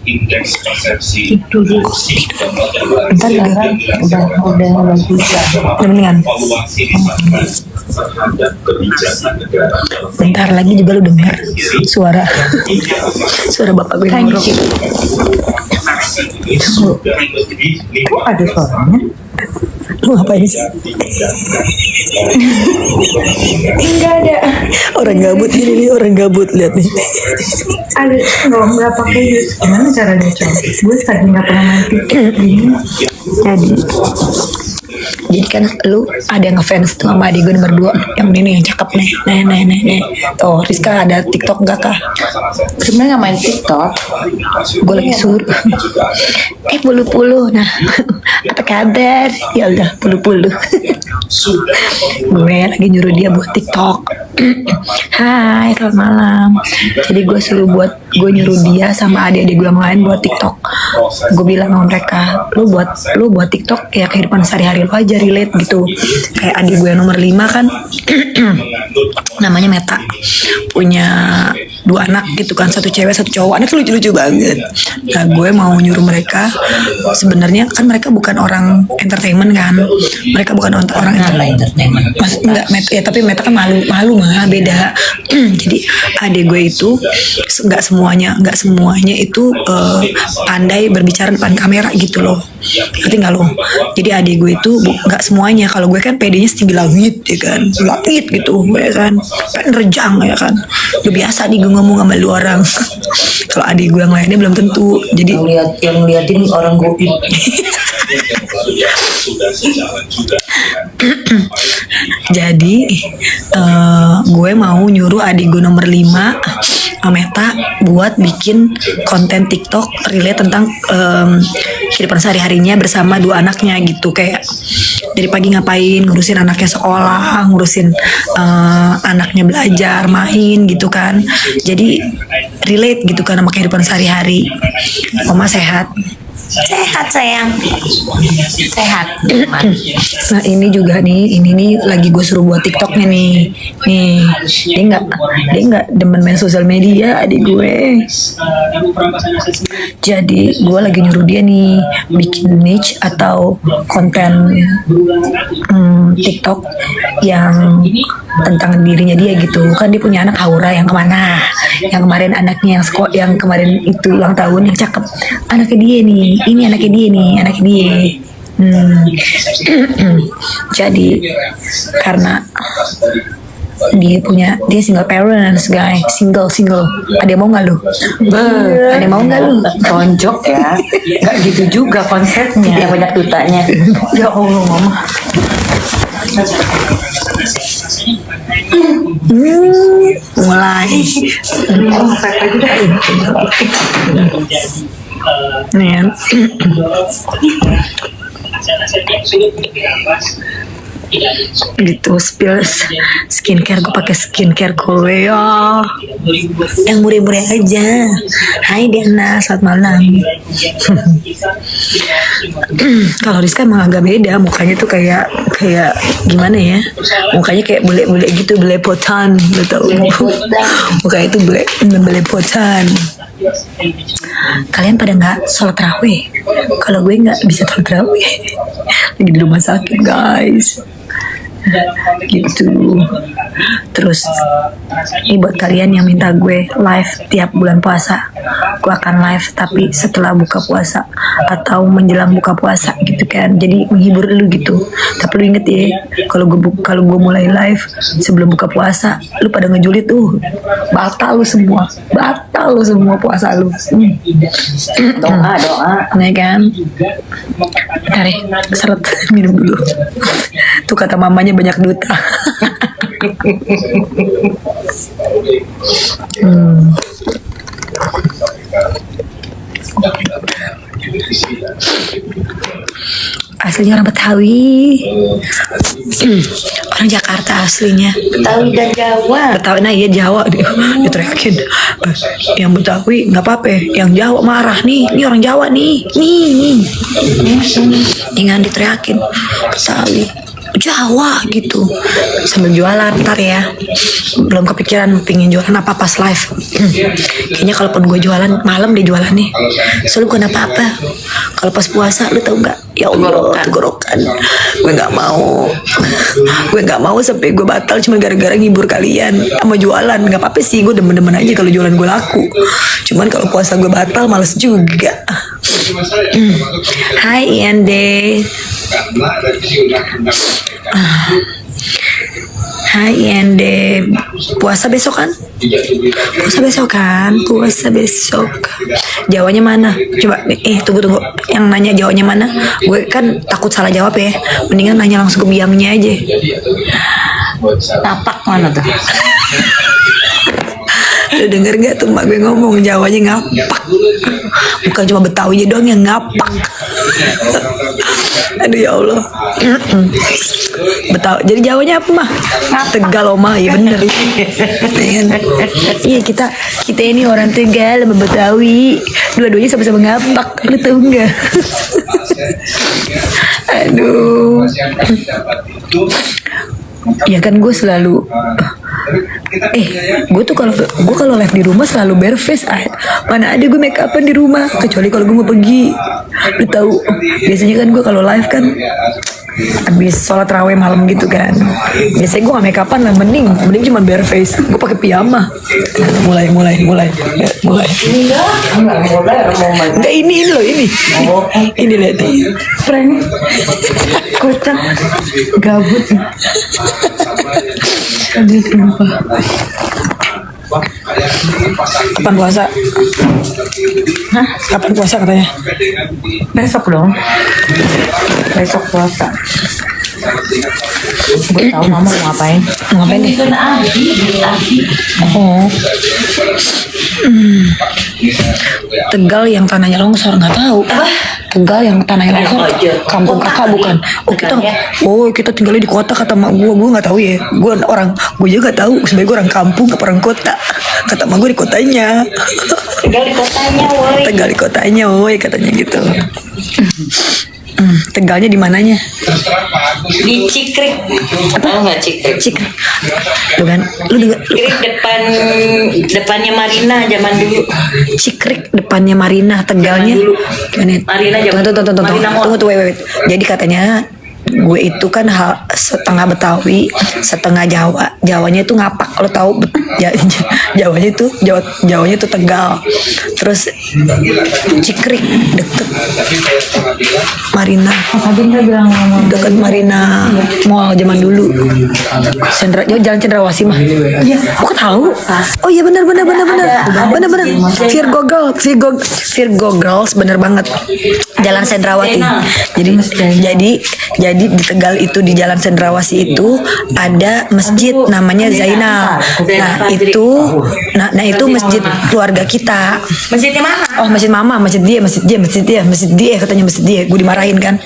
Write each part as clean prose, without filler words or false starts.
indeks persepsi Itu dulu. Bentar ya, udah bagus ya. Udah mendingan. evaluasi terhadap kebijakan negara. Bentar lagi juga lu denger suara bapak gue ngorok. Kok ada suaranya? Lu ngapain sih? Enggak ada. Orang gabut gini nih, orang gabut, lihat nih. Ada nggak pakai gimana caranya coba? Gue tadi nggak pernah main TikTok ini. Jadi kan lu ada yang ngefans tuh sama adik gue nomor 2 yang ini yang cakep nih. Nih. Tuh Rizka ada TikTok enggak kah? Sebenarnya nggak main TikTok. Gue lagi suruh. Puluh. Nah, apa kabar? Ya udah puluh. Gue lagi nyuruh dia buat TikTok. Hai, selamat malam. Jadi gue nyuruh dia sama adik-adik gue yang lain buat TikTok. Gue bilang sama mereka, lu buat TikTok ya kehidupan sehari-hari lu aja, relate gitu. Kayak adik gue yang nomor 5 kan namanya Meta, punya 2 anak gitu kan, 1 cewek 1 cowok. Anak lucu-lucu banget. Nah gue mau nyuruh mereka, sebenarnya kan mereka bukan orang entertainment kan, mereka bukan orang entertainment. Enggak, ya tapi Meta kan malu mah beda. Jadi adik gue itu nggak semuanya itu pandai berbicara depan kamera gitu loh, ngerti nggak lo? Jadi adik gue itu nggak semuanya. Kalau gue kan pedenya setinggi langit ya kan, langit gitu ya kan, rejang ya kan. Udah biasa nih gue ngomong sama lu orang. Kalau adik gue yang lainnya belum tentu. Jadi yang liatin orang goib. Jadi gue mau nyuruh adik gue nomor 5 Meta buat bikin konten TikTok relate tentang kehidupan sehari-harinya bersama 2 anaknya gitu. Kayak dari pagi ngapain, ngurusin anaknya sekolah, ngurusin anaknya belajar, main gitu kan. Jadi relate gitu kan sama kehidupan sehari-hari. Oma sehat? Sehat sayang. Sehat. Nah ini juga nih, ini nih lagi gue suruh buat TikToknya nih. Dia nggak demen main sosial media adik gue. Jadi gue lagi nyuruh dia nih bikin niche atau konten TikTok yang tentang dirinya dia gitu. Kan dia punya anak Haura yang kemana? Yang kemarin anaknya yang kemarin itu ulang tahun yang cakep. Anaknya dia nih. Ini anaknya dia. Jadi karena dia single parents guys, single. Ada yang mau nggak lu? Ada yang mau nggak lu? Tonjok ya. Nggak gitu juga konsepnya. Yang banyak dutanya. Ya Allah mama. Mulai. Nih ya. Gitu spill skincare, gue pakai skincare Korea yang murah-murah aja. Hai Diana, selamat malam. Kalau Rizka emang agak beda mukanya tuh, kayak gimana ya, mukanya kayak bule gitu, belepotan, lo tau mukanya itu belepotan. Kalian pada nggak sholat tarawih? Kalau gue nggak bisa sholat tarawih, lagi di rumah sakit guys. Gitu. Terus ini buat kalian yang minta gue live tiap bulan puasa, gue akan live tapi setelah buka puasa atau menjelang buka puasa gitu kan, jadi menghibur lu gitu. Tapi lu inget ya, kalau gue mulai live sebelum buka puasa, lu pada ngejulit tuh, batal lu semua puasa lu. Doa. Nih kan, tarik seret minum dulu. Tuh kata mamanya banyak duta. Aslinya orang Betawi. Orang Jakarta aslinya. Betawi dan Jawa. Betawi, nah iya Jawa dia teriakin. Yang Betawi nggak apa-apa, yang Jawa marah nih. Ini orang Jawa nih. Jangan diteriakin. Betawi Jawa gitu, sambil jualan ntar ya. Belum kepikiran pingin jualan apa pas live. Kayaknya kalaupun gue jualan malam deh jualan nih, soalnya bukan apa-apa. Kalau pas puasa lu tau nggak, ya Allah, tenggorokan. Gue nggak mau sampai gue batal cuma gara-gara ngibur kalian sama jualan. Nggak apa-apa sih, gue demen-demen aja kalau jualan gue laku. Cuman kalau puasa gue batal males juga. Hai Ende. Hai Ende, puasa besok kan? Puasa besok. Jawanya mana? Coba, tunggu. Yang nanya jawanya mana? Gue kan takut salah jawab ya. Mendingan nanya langsung ke biangnya aja. Tapak mana tuh? Lu denger gak tuh mak gue ngomong Jawanya ngapak. Bukan cuma Betawinya doang yang ngapak. Aduh ya Allah. Betawi. Jadi Jawanya apa mah? Tegal Oma, ya bener. Iya kita ini orang Tegal sama Betawi. Dua-duanya sama-sama ngapak. Lu tau gak? Aduh. Ya kan gue selalu gue kalau live di rumah selalu bare face. Mana ada gue make upan di rumah, kecuali kalau gue mau pergi. Lu tahu biasanya kan gue kalau live kan habis sholat raweh malam gitu kan, biasanya gue gak make upan lah, mending cuma bare face. Gue pakai piyama. Mulai enggak, ini loh, ini lihat prank kocak gabut. Aduh kenapa? Kapan puasa? Hah? Kapan puasa katanya? Besok dong. Besok puasa. Gue tahu mama mau ngapain. Mau ngapain deh? Oh. Tegal yang tanahnya longsor, nggak tahu. Tegal yang tanahnya longsor, kampung kakak bukan? Kita tinggalnya di kota kata mak gue nggak tahu ya. Gue juga nggak tahu. Sebenarnya gue orang kampung ke orang kota. Kata mak gue di kotanya. Tegal di kotanya, woi katanya gitu. Tegalnya di mananya? Di Cikrik. Tahu nggak Cikrik? Cikrik. Bukan. Cikrik depannya Marina zaman dulu. Cikrik depannya Marina, Tegalnya. Marina zaman. Tunggu, wait. Jadi katanya gue itu kan setengah Betawi, setengah Jawa. Jawanya itu ngapak, lo tahu? Jawanya itu Tegal. Terus Cikrik deket Marina. Deket Marina Mall zaman dulu. Jalan Cendrawasih mah. Iya. Aku tahu. Oh iya benar. Virgo Girls bener banget. Jalan Cendrawasih. Jadi di Tegal itu di Jalan Cendrawasih itu ada masjid namanya Zainal. Nah itu masjid keluarga kita. Masjidnya mana? Oh masjid mama, masjid dia katanya masjid dia. Gue dimarahin kan.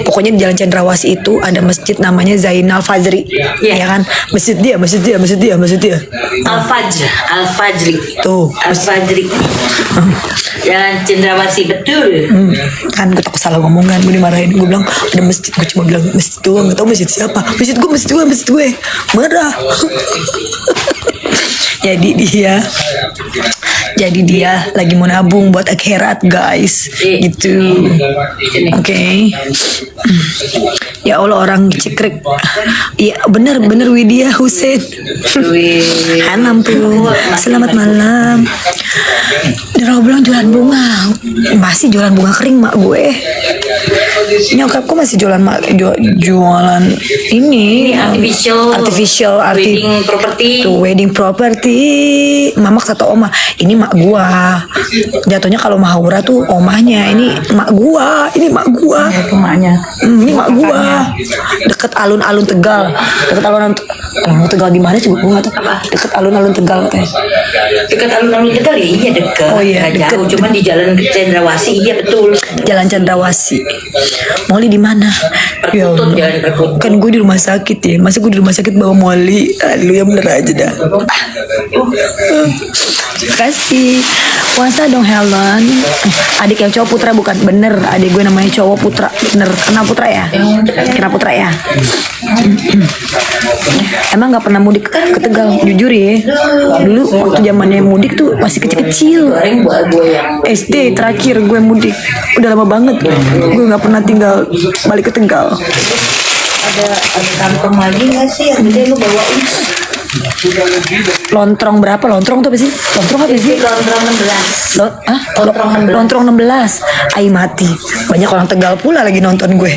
Pokoknya di Jalan Cendrawasih itu ada masjid namanya Zainal Fajri. Ya kan? Masjid dia. Al-Fajri. Tuh. Al-Fajri. Jalan Cendrawasih betul. Kan gue takut salah ngomong kan, gue dimarahin. Gue bilang ada masjid, gue cuma bilang masjid doang, gak tau masjid siapa. Masjid gue marah. Jadi dia lagi mau nabung buat akhirat guys, gitu. Oke. Ya Allah orang Cikrik. Iya bener Widya Husein. Hanam tuh. Selamat malam. Dia bilang jualan bunga. Masih jualan bunga kering mak gue. Nyokapku masih jualan ini artificial wedding property. Mamak satu oma. Ini mak gua. Jatuhnya kalau Mahaura tuh omahnya. Ini mak gua. Ini mak gua. Deket alun-alun Tegal. Alun Tegal di mana sih gua nggak tahu. Deket alun-alun Tegal katanya. Dekat alun-alun Tegal ya, iya dekat. Oh iya, jauh, cuman di Jalan Cendrawasih iya betul. Jalan Cendrawasih. Molly di mana? Ya Perkutut, Allah. jalan Perkutut. Kan gue di rumah sakit ya. Masa gue di rumah sakit bawa Molly? Lu yang bener aja dah. Kasih. Puasa dong Helen. Adik yang cowok Putra bukan? Bener. Adik gue namanya cowok Putra. Bener. Kenal Putra ya? Kenal Putra ya? Emang nggak pernah mudik ke Tegal? Jujur ya. Dulu waktu zamannya mudik tuh masih kecil-kecil. Goreng buat gue yang SD terakhir gue mudik. Udah lama banget. Gue nggak pernah tinggal balik ke Tegal. ada kantong lagi nggak sih yang gede lu bawain? Lontrong berapa? Lontrong tuh apa sih? Lontrong apa sih? Lontrong 16. Lontrong 16. Lontrong 16. Ai mati. Banyak orang Tegal pula lagi nonton gue.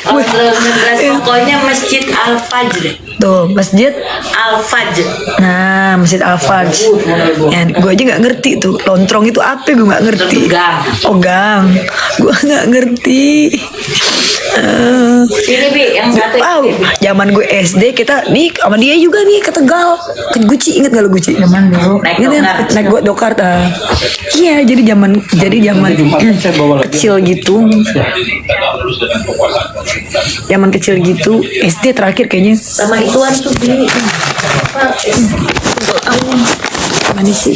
Lontrong 16 pokoknya Masjid Al-Fajr. Tuh, masjid. Al-Fajr. Nah, Masjid Al-Fajr. Ya, gue aja nggak ngerti tuh. Lontrong itu apa? Gue nggak ngerti. Gang. Oh, gang. Gue nggak ngerti. Sini Bi, yang satu Wow, ini, Bi. zaman gue SD kita nih sama dia juga nih ke Tegal, ke Guci, inget gak lu Guci? Zaman dulu. Naik Ingat dokar. naik gue dokar. Iya, jadi zaman kecil gitu, zaman kecil gitu, SD terakhir kayaknya. Sama ituan tuh Bi. Mana sih?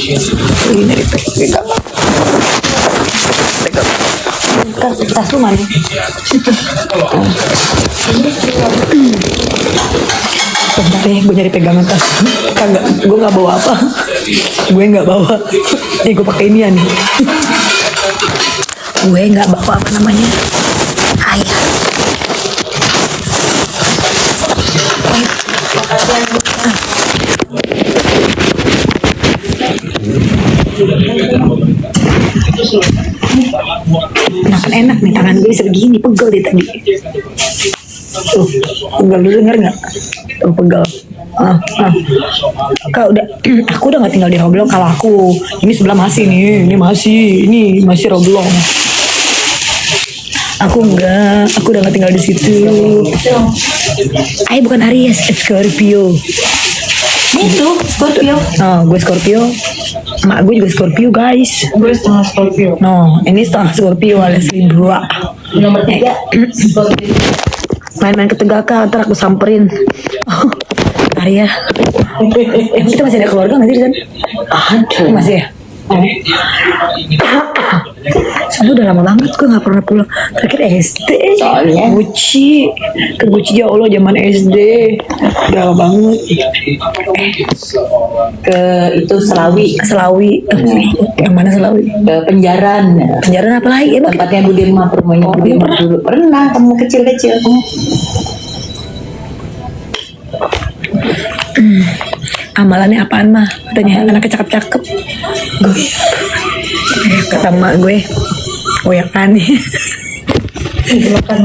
Ini dari pegang. Tas lu mana? Bentar deh, gue nyari pegangan tas. Kagak, gue nggak bawa apa. Gue nggak bawa. Gue pakai ini ya nih. Gue nggak bawa apa namanya. Ayah. Makan enak nih, tangan gue bisa begini, pegel deh tadi. Tuh, pegel, lu denger nggak? Tuh, pegel. Kau udah, aku udah nggak tinggal di Roblong. Kalau aku, ini sebelah masih nih, ini masih Roblong. Aku enggak, aku udah nggak tinggal di situ. Ay, bukan Aries, Scorpio. Itu Scorpio. Oh, gue Scorpio. Mak gue juga Scorpio, guys. Gue setengah Scorpio. No, ini setengah Scorpio alias Libra. Nomor 3 Scorpio. Main-main ke Tegal Kak, ntar aku samperin. Oh, Arya. Kita masih ada keluarga nggak sih di sana? Ada. Masih ya? Oh. Soalnya udah lama banget gue nggak pernah pulang. Terakhir SD. Soalnya? Guci. Ke Guci ya Allah zaman SD. Udah lama banget. Ke itu Selawi. Selawi. Yang mana Selawi? Ke Penjaran. Penjara apa lagi? Emang Tempatnya Bude Mah, rumahnya Bude Mah dulu. Pernah kamu kecil-kecil. amalannya apaan mah? Katanya anaknya cakep-cakep. Gue kata emak gue, oh ya kan. Makan.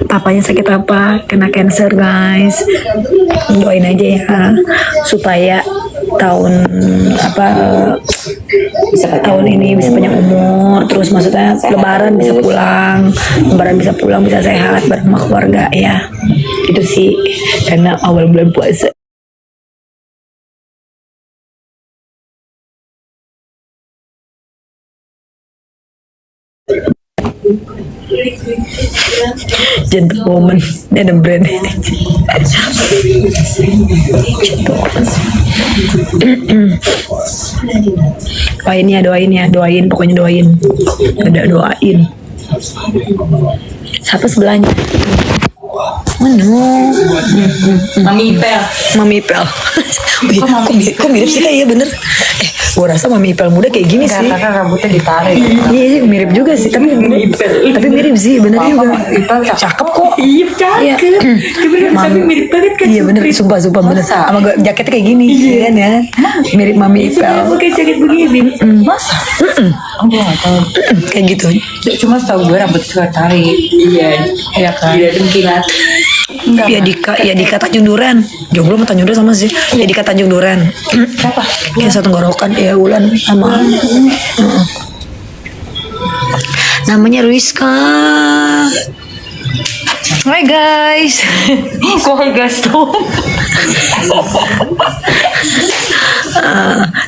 Papanya sakit apa? Kena cancer guys. Doain aja ya supaya tahun ini bisa panjang umur, terus maksudnya lebaran bisa pulang, bisa sehat bareng sama keluarga ya. Itu sih karena awal bulan puasa. Gentlewoman, ini ada brand. Doain, pokoknya doain. Ada doain. Siapa sebelahnya? Mami Pel. Mami Ipel. Wih, kok mirip sih kayak bener. Gue rasa Mami Ipel muda kayak gini sih. Karena rambutnya ditarik. Iya sih, mirip juga sih, tapi mirip sih, bener juga. Ipel Cakep kok. Iya cakep. Tapi mirip banget kan. Iya bener, sumpah bener. Sama gue jaketnya kayak gini, iya kan ya. Mirip Mami Ipel. Pakai jaket begini. Masa? Gue gak tau. Kayak gitu. Cuma setahu gue rambut suka tarik. Iya. Iya kan? Tidak dengkilat. Ya Dika Tanjung Duren. Jomblo sama Tanjung Duren sama sih. Ya Dika Tanjung Duren. Siapa? Kayak satu tenggorokan ya Ulan sama. Namanya Rizka. Hai guys. Kok guys tuh?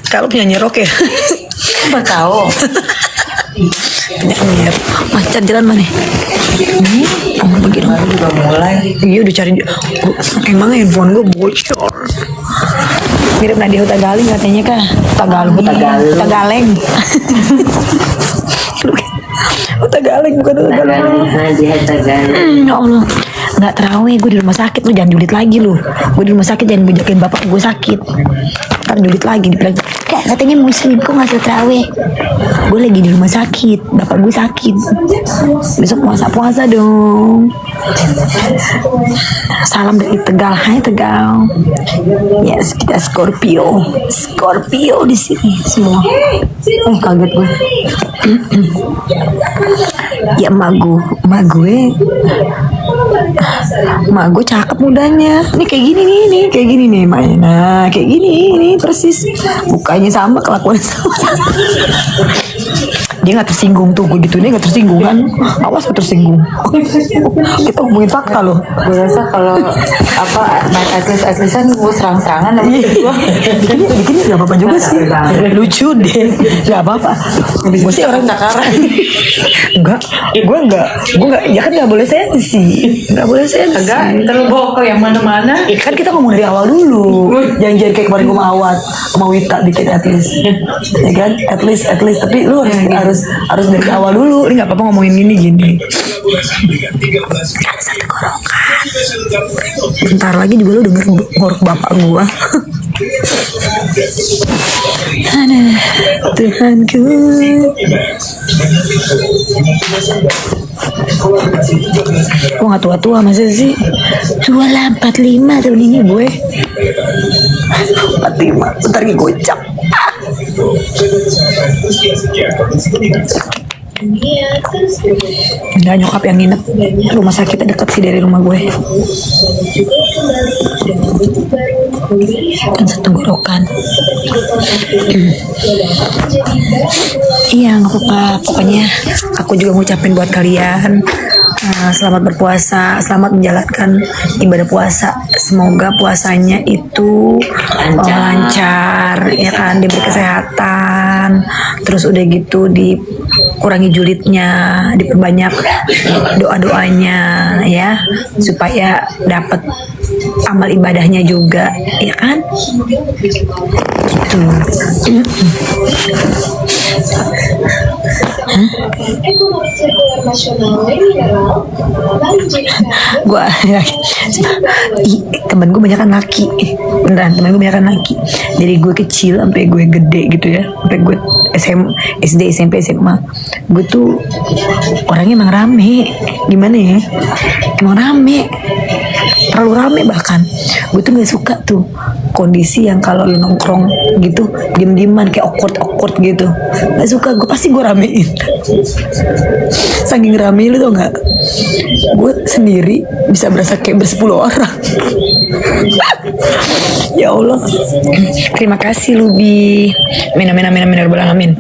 Kalau penyanyi rock ya. Nggak tahu. Penyanyi macan jalan mana? Oh begitu. Baru juga mulai. Iya udah cari. Emang handphone gue bocor. Mirip Nadia Hutagalung katanya kah? Hutagaleng. Hutagaleng bukan Hutagalung. Dia Tagalog. Ya Allah, nggak terawih, gue di rumah sakit, lu jangan julid lagi lu. Gue di rumah sakit jangan bujakin bapak gue sakit. Ntar julid lagi dibilang, katanya muslim kok nggak terawih. Gue lagi di rumah sakit, bapak gue sakit. Besok puasa dong. Salam dari Tegal, hai Tegal. Yes, kita Scorpio di sini semua. Kaget gue. Ya emak gue cakep mudanya. Ini kayak gini nih emaknya. Nah kayak gini nih persis. Mukanya sama, kelakuannya sama. Dia nggak tersinggung tuh, gue gitu dia nggak tersinggung kan. Awas gue tersinggung. Kita ngomongin fakta loh. Gue rasa kalau main atlet-atletan gue serang-serangan sama gue. Bikin nggak apa-apa juga sih. Lucu deh, nggak apa-apa. Gue sih orang takaran. Gue nggak. Ya kan nggak boleh sensi. Nggak boleh sensi. Agak terlalu bawa ke yang mana-mana. Kan kita ngomong dari awal dulu. Jangan kayak kemarin gue sama Awad, sama Wita bikin at least. Ya kan, at least. Tapi lu harus dari awal dulu. Ini nggak apa-apa ngomongin gini. Kan satu gorokan. Bentar lagi juga lu denger ngorok bapak gua. Aduh, Tuhanku. Gua nggak tua-tua masa sih? Tua lah 45 tahun ini gue. 45, bentar lagi gocap. Enggak, nyokap yang nginep. Rumah sakitnya deket sih dari rumah gue. Kan satu gorokan. Iya nggak apa-apa. Pokoknya aku juga ngucapin buat kalian, selamat berpuasa, selamat menjalankan ibadah puasa. Semoga puasanya itu lancar, ya kan, diberi kesehatan. Terus udah gitu dikurangi julidnya, diperbanyak doa-doanya ya, supaya dapat amal ibadahnya juga, ya kan? Gitu. Gue temen gue banyak kan laki, beneran temen gue banyak kan laki. Dari gue kecil sampai gue gede gitu ya, sampai gue SD, SMP, SMA, gue tuh orangnya emang rame. Gimana ya? Emang rame, terlalu rame bahkan. Gue tuh nggak suka tuh kondisi yang kalau lu nongkrong gitu diem-dieman kayak awkward gitu. Nggak suka gue, pasti gue ramein. Saking rame lu tau nggak? Gue sendiri bisa berasa kayak bersepuluh orang. Ya Allah, terima kasih Lubi. Amin amin.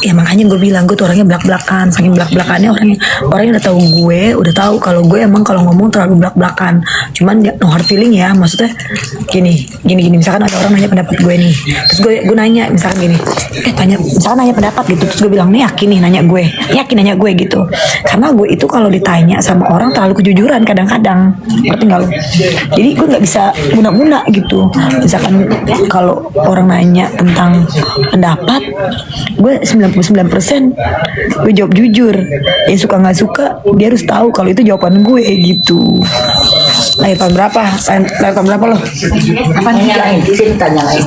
Ya makanya gue bilang gue tuh orangnya belak-belakan. Saking belak-belakannya orangnya udah tahu kalau gue emang kalau ngomong terlalu belak-belakan. Cuman no hard feeling ya, maksudnya gini. Misalkan ada orang nanya pendapat gue nih, terus gue nanya misalkan gini, nanya pendapat gitu, terus gue bilang nih yakin nanya gue gitu. Karena gue itu kalau ditanya sama orang terlalu kejujuran kadang-kadang, ngerti nggak lo? Jadi gue nggak bisa guna-guna gitu. Misalkan kalau orang nanya tentang pendapat, gue 99% gue jawab jujur. Yang suka nggak suka dia harus tahu kalau itu jawaban gue gitu. Lahir tahun berapa? Lahir tahun berapa lo? Apa nih lain? Sini tanya lain.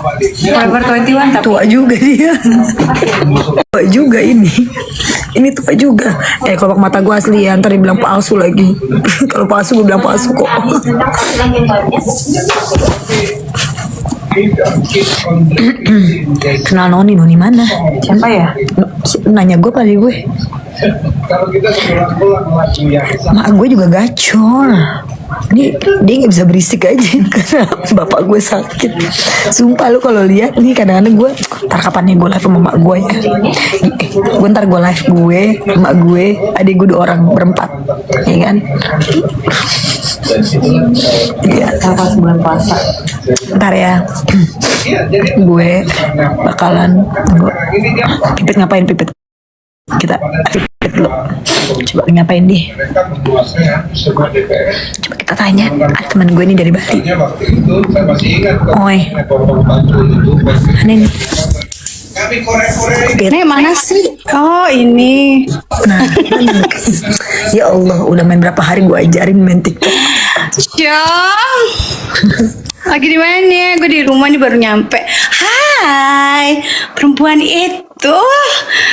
Forever 21 tapi Tua juga dia. Tua juga ini. Ini tua juga. Kalau mata gue asli ya, ntar dibilang palsu lagi. Kalau palsu gue bilang palsu kok. Kenal Noni mana? siapa ya? Nanya gue kali gue. Mak gue juga gacor. Ini dia nggak bisa berisik aja karena bapak gue sakit. Sumpah lu kalau lihat nih kadang-kadang gue ntar kapan nih gue live sama mak gue ya. Gue ntar gue live gue, mak gue, adik gue 2 orang berempat, ya kan? Pas bulan puasa. Ntar ya, gue bakalan tunggu. Pipit ngapain Pipit? Kita Pipit dulu. Coba ngapain deh? Coba kita tanya. Ada teman gue nih dari Bali. Oi, aneh nih. Ini mana sih? Oh ini. Nah, ya Allah, udah main berapa hari gue ajarin main TikTok. Jong. Lagi di mana? Gue di rumah nih baru nyampe. Hai, perempuan itu.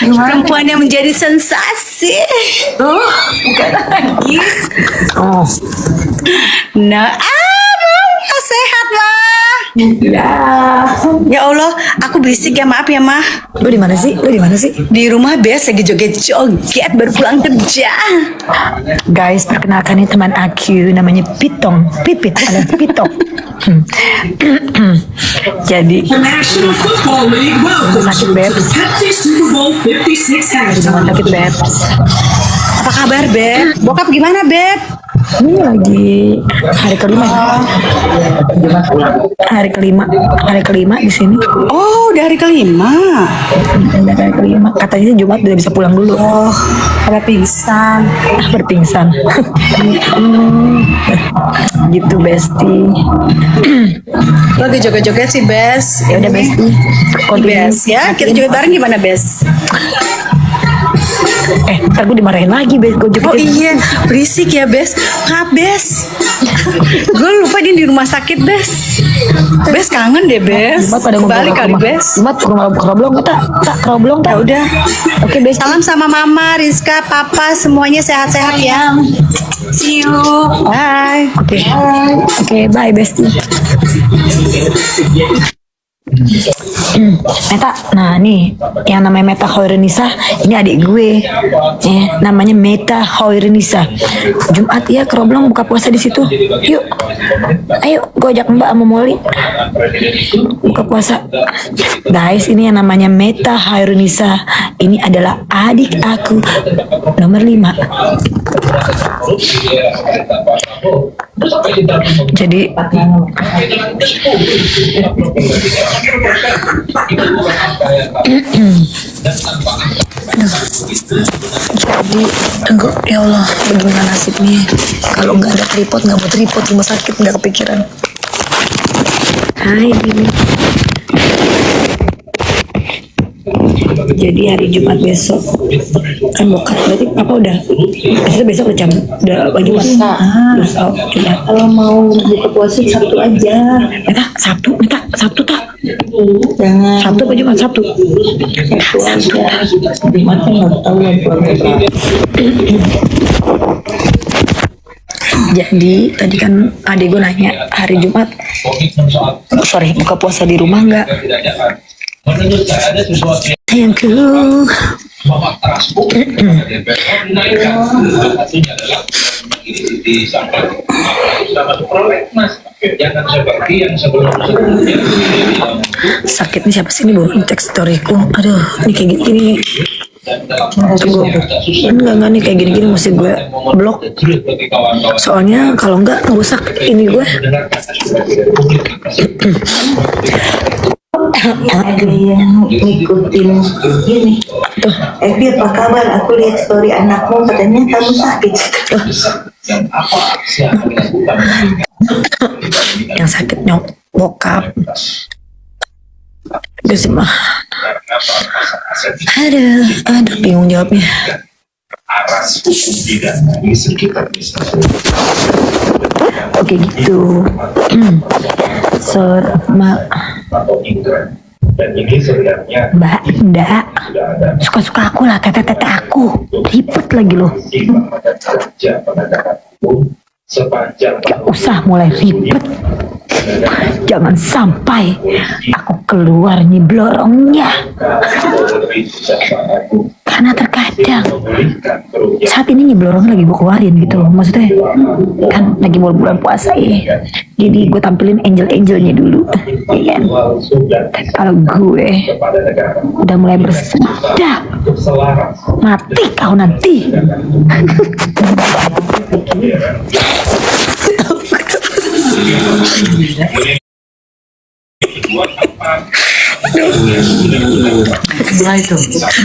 Perempuan yang menjadi sensasi. Oh, bukan lagi. Oh, Nah, Mama sehat, Ma. ya. Ya Allah, aku berisik ya, maaf ya, Ma. Lu di mana sih? Lu di mana sih? Di rumah Bes lagi joget-joget baru pulang kerja. Guys, perkenalkan nih teman aku namanya Pitong, Pipit alias Pitong. Jadi National Football League welcomes sakit you Beb, to the Pepsi Super Bowl 56 rumah halftime. sakit Beb. Apa kabar, Beb? Bokap gimana, Beb? Ini lagi hari kelima, hari kelima di sini. Oh, udah hari kelima. Hari kelima. Katanya Jumat udah bisa pulang dulu. Oh, ada pingsan. Berpingsan. Gitu Besti. Lagi joget-joget sih, Bes. Ya udah Besti. Bes ya, kita joget bareng gimana, Bes? Ntar gue dimarahin lagi Bes. Gue Oh iya, berisik ya, Bes. Maaf, Bes. Gue lupa dia di rumah sakit, Bes. Bes kangen deh, Bes. Jumat pada Balik kali, rumah. Bes. Jumat ke rumah Keroblong tak Keroblong tak. Ya udah. Oke Besti. Salam sama Mama, Rizka, Papa, semuanya sehat-sehat ya. See you. Bye. Oke, bye Besti. Meta, nah nih yang namanya Meta Hoirenisa, ini adik gue, namanya Meta Hoirenisa. Jumat ya Keroblong buka puasa di situ. Yuk, ayo gue ajak Mbak sama Molly buka puasa. Guys, ini yang namanya Meta Hoirenisa. Ini adalah adik aku nomor 5. Jadi jadi enggak, ya Allah, bagaimana nasibnya kalau nggak ada tripod, nggak mau tripod, rumah sakit nggak kepikiran. Hai Bini. Jadi hari Jumat besok kan bokap, berarti apa udah? Maksudnya besok udah Jumat. Lusa. Coba Kalau mau buka puasa Sabtu aja. Sabtu tak? Jangan Sabtu apa Jumat? Sabtu. Sabtu aja. Jumat kan nggak tahu ya puasa. Jadi tadi kan adik gue nanya hari Jumat, buka puasa di rumah nggak? Menurut saya ada sesuatu yang Sayangku. Bapak Terasku menaikkan satunya adalah ini disampaikan sama prolegnas, jangan seperti yang sebelumnya. Sakitnya siapa sih ini baru teks storyku? Aduh, ini kayak gini. Tunggu. Enggak nih kayak gini mesti gue blok. Soalnya kalau enggak ngerusak ini gue. Ada yang ngikutin gini. Evi apa kabar? Aku lihat story anakmu katanya kamu sakit. Yang sakit bokap. Gak sih mah. Aduh, bingung jawabnya. Aras tidak di sekitar bisa. Oke gitu. Atau Indra. Dan ini sebenarnya Mbak, suka-suka aku lah, tete aku. Ribet lagi loh. saja penegakan hukum sepanjang Gak usah mulai ribet. Jangan sampai aku keluar nyiblorongnya. Karena terkadang saat ini nyiblorong lagi gue keluarin gitu. Maksudnya kan lagi bulan puasa ya. Jadi gue tampilin angel-angelnya dulu. Ya kan? Dan kalau gue udah mulai bersedah, mati kau nanti. Mulai tuh.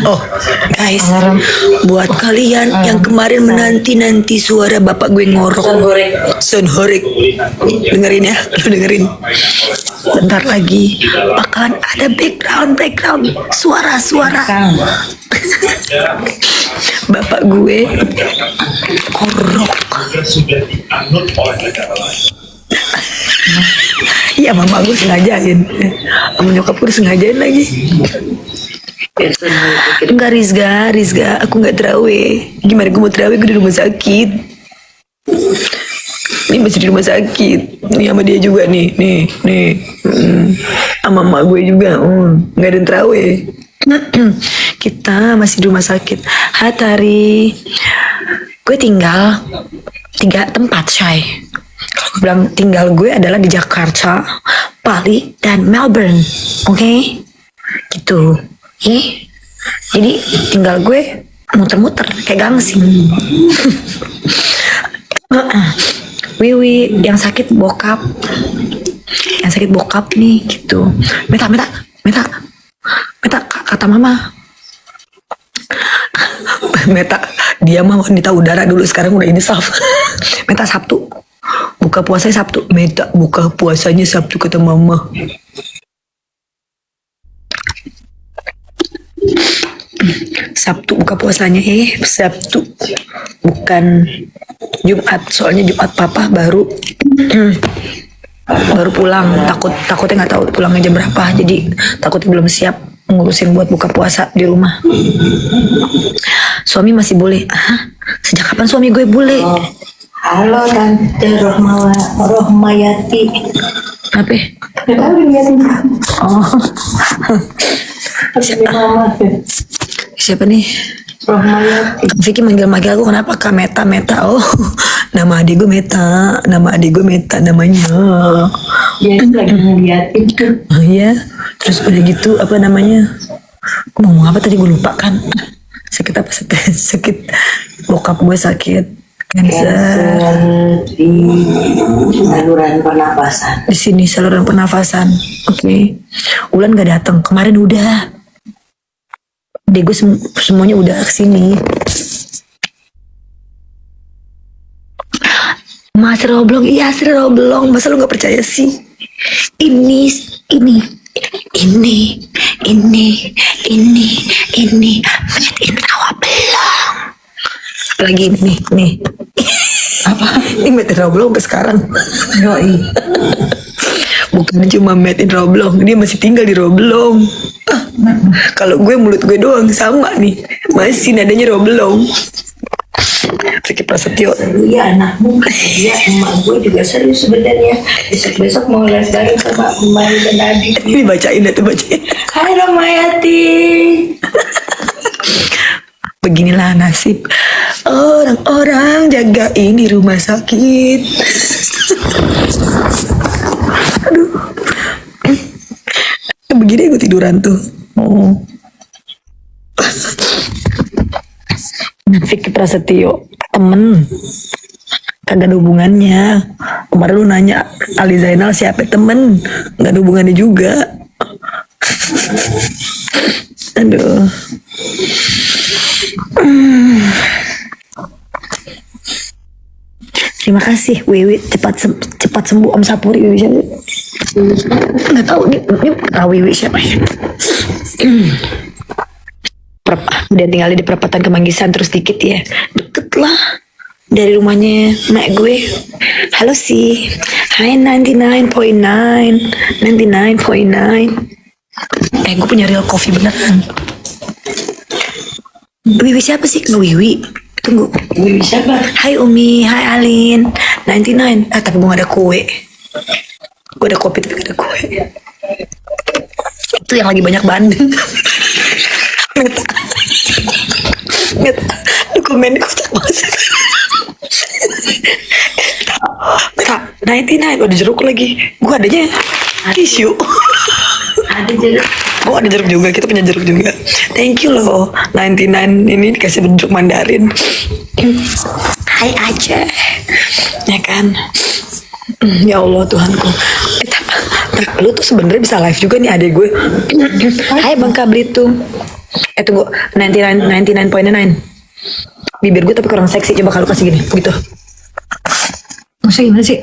Oh, guys, buat kalian yang kemarin menanti-nanti suara bapak gue ngorok, sonhorek, dengerin ya, lu dengerin. Bentar lagi bakalan ada background suara-suara bapak gue korok. sudah dianut oleh negara lain. Iya, mama gue sengajain, sama nyokap gue sengajain lagi. Enggak, Rizga, aku nggak terawih. Gimana gue mau terawih? Gue di rumah sakit. Ini masih di rumah sakit. Nih sama dia juga nih. Sama emak gue juga. Nggak ada yang terawih. Kita masih di rumah sakit. Hatari, gue tinggal 3 tempat, Shay. Kalau gue bilang tinggal gue adalah di Jakarta, Bali, dan Melbourne. Oke? Gitu. Jadi tinggal gue muter-muter kayak gangsing. Wiwi yang sakit bokap nih gitu. Meta kata mama. Meta dia mah wanita udara dulu, sekarang udah insaf. Meta Sabtu buka puasanya Sabtu. Meta buka puasanya Sabtu kata mama. Sabtu buka puasanya, Sabtu bukan Jumat, soalnya Jumat papa baru pulang, takutnya nggak tahu pulangnya jam berapa, jadi takutnya belum siap ngurusin buat buka puasa di rumah. Suami masih boleh. Sejak kapan suami gue boleh? Halo Tante Rohmayati. Apa? Oh. Siapa nih? Rohmayati. Vicky manggil aku kenapa Kak? Meta. Oh, nama adik gue Meta namanya. Dia itu lagi ngeliatin tuh. Oh iya. Terus udah gitu apa namanya? Gue ngomong apa tadi, gue lupa kan. Sakit bokap gue sakit cancer Di saluran pernapasan. di sini, saluran pernafasan. Oke. Ulan gak datang kemarin, udah deh gue semuanya udah kesini. Mas Roblong, iya Sri Roblong, masa lu gak percaya sih? Ini made in Rawabelong. Lagi nih. Apa? Ini made in Rawabelong sampai sekarang. Yoi. Bukan cuma made in Roblong, dia masih tinggal di Roblong. Kalau gue mulut gue doang sama nih, masih nadanya Roblong. Vicky Prasetyo. Iya anakmu, dia emak gue juga serius sebenarnya. Besok mau les dari sama Mari dan Adi. Ini bacain. Hai Rohmayati. Beginilah nasib orang-orang jagain di rumah sakit. Aduh. Begini gue tiduran tuh. Oh. Vicky Prasetyo, temen. Kagak ada hubungannya. Kemarin lu nanya Ali Zainal siapa, temen. Gak ada hubungannya juga. Aduh. Terima kasih Wiwi, cepat sembuh Om Sapuri. Wiwi siapa? Nggak tahu nih Wiwi siapa ya? Dia tinggalnya di perapatan Kemanggisan, terus dikit ya, deket lah dari rumahnya mak gue. Halo sih, hai 99.9. Gue punya real coffee beneran. Wiwi siapa sih? Nggak Wiwi. Tunggu. Wiwi siapa? Hai Umi, hai Alin. 99. Tapi gue gak ada kue. Gue ada kopi tapi gak ada kue. Itu yang lagi banyak bandeng. Meta. Dokumen kocak banget. Meta. 99. Ada jeruk lagi. Gue adanya tisu. Ada jeruk. Oh ada jeruk juga, kita punya jeruk juga. Thank you loh 99 ini dikasih jeruk Mandarin. Hai aja. Ya kan. Ya Allah Tuhanku. Lu tuh sebenarnya bisa live juga nih adek gue. Hai Bangka Belitung. Tunggu 99.9. Bibir gue tapi kurang seksi, coba kalau kasih gini begitu. Maksudnya gimana sih?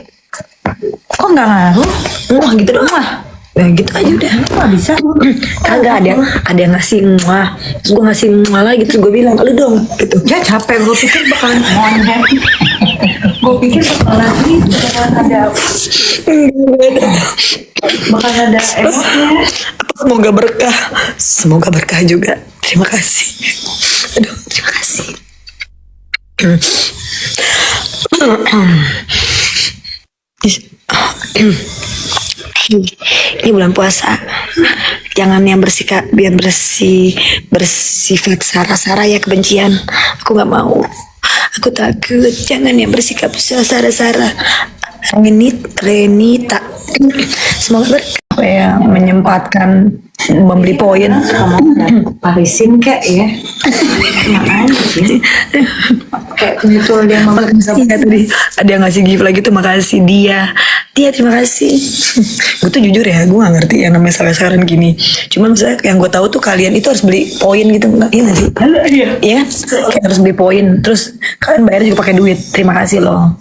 Kok nggak ngaruh? Wah gitu doang lah. Nah gitu aja udah. Nggak bisa. Kagak ada yang ngasih muah. Terus gue ngasih muah lagi, terus gue bilang lu dong gitu. Ya capek, gue pikir bakalan online. Gue pikir bakalan ada emotnya. Semoga berkah. Semoga berkah juga. Terima kasih. Aduh, terima kasih. Ini bulan puasa. Jangan yang biar bersifat sara-sara ya, kebencian. Aku nggak mau. Aku takut. Jangan yang bersikap sara-sara. Renita. Semoga berkah ya, menyempatkan membeli poin. Parisin kek ya. Makanya sih. Kayak nyusul dia Makasih ya tadi ada yang ngasih gift lagi tuh, makasih dia terima kasih. Gue tuh jujur ya, gue gak ngerti yang namanya saran gini. Cuman misalnya yang gue tahu tuh kalian itu harus beli poin gitu, enggak? Iya gak sih? Iya kan? Kayak harus beli poin, terus kalian bayar juga pakai duit. Terima kasih loh.